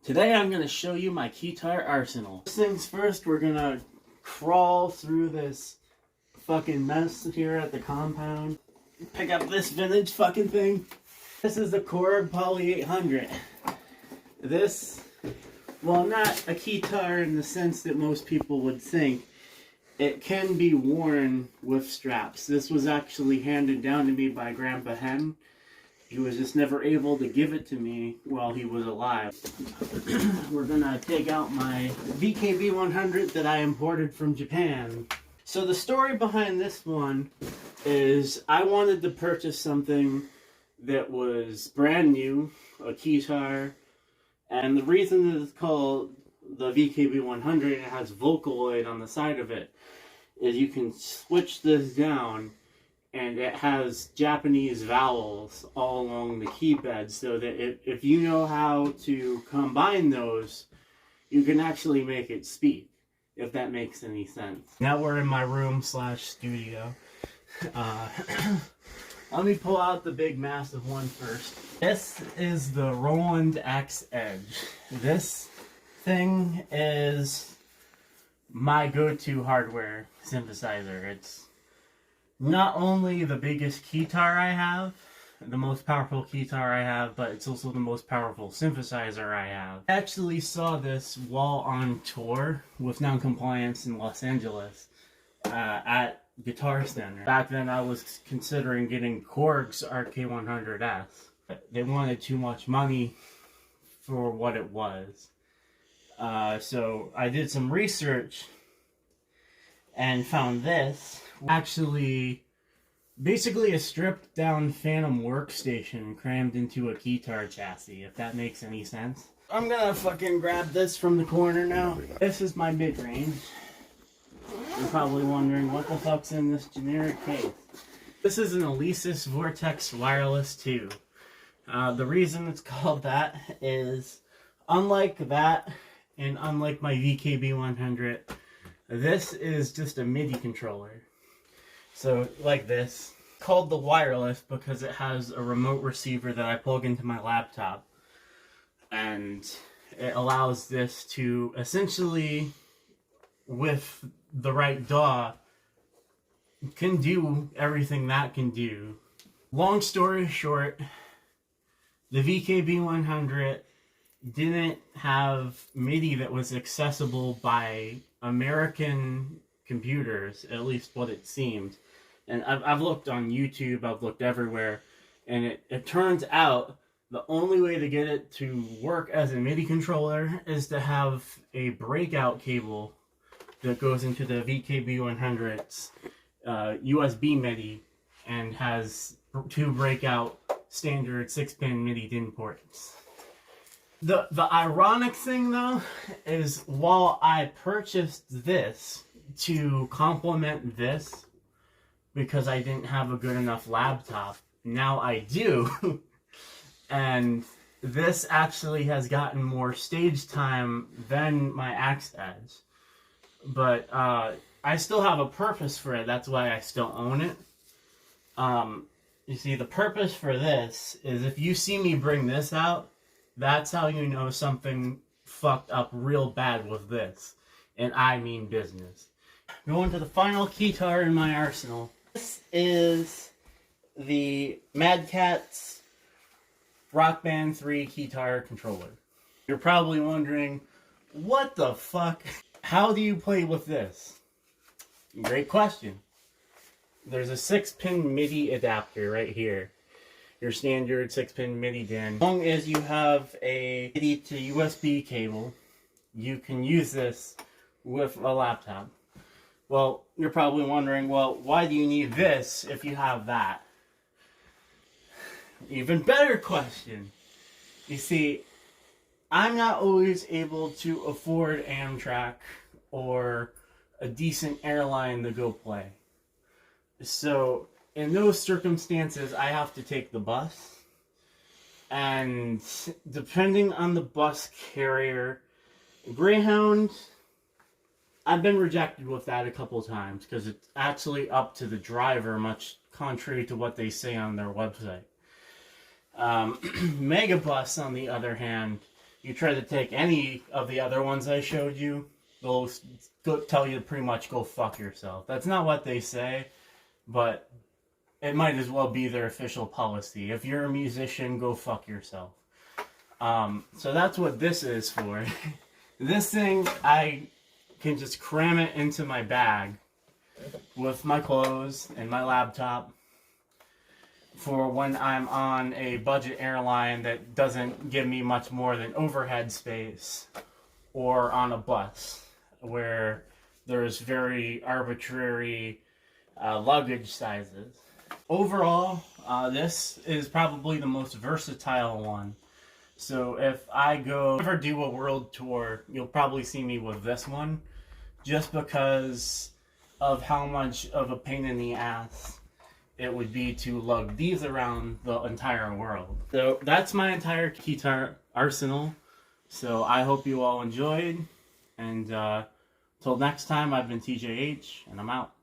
Today I'm going to show you my Keytar Arsenal. First things first, we're going to crawl through this fucking mess here at the compound. Pick up this vintage fucking thing. This is the Korg Poly 800. This, well, not a Keytar in the sense that most people would think. It can be worn with straps. This was actually handed down to me by Grandpa Hen. He was just never able to give it to me while he was alive. We're gonna take out my VKB 100 that I imported from Japan. So the story behind this one is I wanted to purchase something that was brand new, a Keytar, and the reason that it's called the VKB 100 and it has Vocaloid on the side of it is you can switch this down and it has Japanese vowels all along the keypad, so that if you know how to combine those, you can actually make it speak, if that makes any sense. Now we're in my room / studio. Let me pull out the big massive one first. This is the Roland X Edge. This thing is my go-to hardware synthesizer. It's not only the biggest Keytar I have, the most powerful Keytar I have, but it's also the most powerful synthesizer I have. I actually saw this while on tour with Non-Compliance in Los Angeles at Guitar Center. Back then I was considering getting Korg's RK100S. They wanted too much money for what it was. So I did some research and found this. Actually, basically a stripped down Phantom workstation crammed into a Keytar chassis, if that makes any sense. I'm gonna fucking grab this from the corner now. This is my mid-range. You're probably wondering what the fuck's in this generic case. This is an Alesis Vortex Wireless 2. The reason it's called that is, unlike that, and unlike my VKB 100, this is just a MIDI controller. So, like this. Called the wireless because it has a remote receiver that I plug into my laptop. And it allows this to essentially, with the right DAW, can do everything that can do. Long story short, the VKB 100 didn't have MIDI that was accessible by American computers, at least what it seemed. And I've looked on YouTube, I've looked everywhere, and it turns out the only way to get it to work as a MIDI controller is to have a breakout cable that goes into the VKB 100's USB MIDI and has 2 breakout standard 6-pin MIDI DIN ports. The ironic thing, though, is while I purchased this to complement this because I didn't have a good enough laptop, now I do. And this actually has gotten more stage time than my Axe Edge. But I still have a purpose for it. That's why I still own it. You see, the purpose for this is if you see me bring this out, that's how you know something fucked up real bad with this. And I mean business. Going to the final Keytar in my arsenal. This is the Mad Catz Rock Band 3 Keytar controller. You're probably wondering, what the fuck? How do you play with this? Great question. There's a 6-pin MIDI adapter right here. Your standard 6-pin MIDI DIN. As long as you have a MIDI to USB cable, you can use this with a laptop. Well, you're probably wondering, well, why do you need this if you have that? Even better question. You see, I'm not always able to afford Amtrak or a decent airline to go play. So, in those circumstances, I have to take the bus. And depending on the bus carrier, Greyhound, I've been rejected with that a couple times because it's actually up to the driver, much contrary to what they say on their website. Megabus, on the other hand, you try to take any of the other ones I showed you, they'll tell you to pretty much go fuck yourself. That's not what they say, but it might as well be their official policy. If you're a musician, go fuck yourself. So that's what this is for. This thing, I can just cram it into my bag with my clothes and my laptop for when I'm on a budget airline that doesn't give me much more than overhead space, or on a bus where there's very arbitrary luggage sizes. Overall, this is probably the most versatile one. So if I ever do a world tour, you'll probably see me with this one, just because of how much of a pain in the ass it would be to lug these around the entire world. So that's my entire Keytar arsenal. So I hope you all enjoyed, and till next time, I've been TJH, and I'm out.